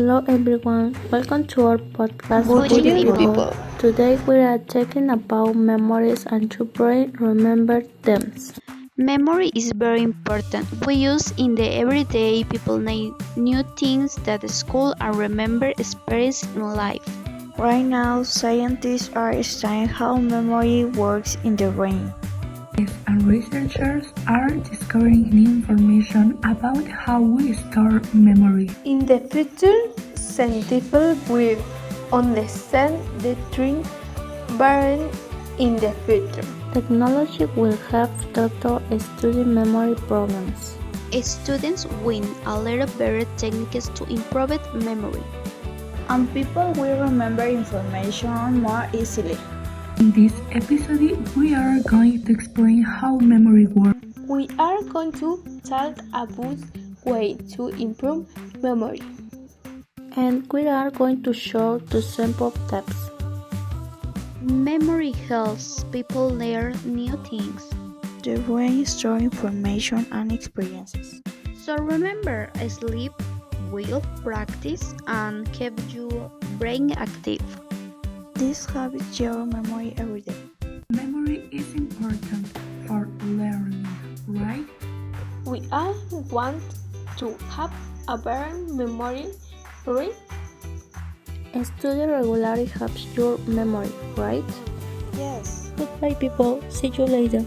Hello everyone, welcome to our podcast Budgie people. Today we are talking about memories and to remember them. Memory is very important. We use in the everyday people new things that the school and remember experience in life. Right now, scientists are studying how memory works in the brain. And researchers are discovering new information about how we store memory. In the future, scientists will understand the trend better in the future. Technology will help doctors study memory problems. Students win a lot of better techniques to improve memory. And people will remember information more easily. In this episode, we are going to explain how memory works. We are going to talk about ways to improve memory. And we are going to show two simple steps. Memory helps people learn new things. The brain stores information and experiences. So remember, sleep, will practice, and keep your brain active. This helps your memory every day. Memory is important for learning, right? We all want to have a better memory, right? Study regularly helps your memory, right? Yes. Goodbye people, see you later.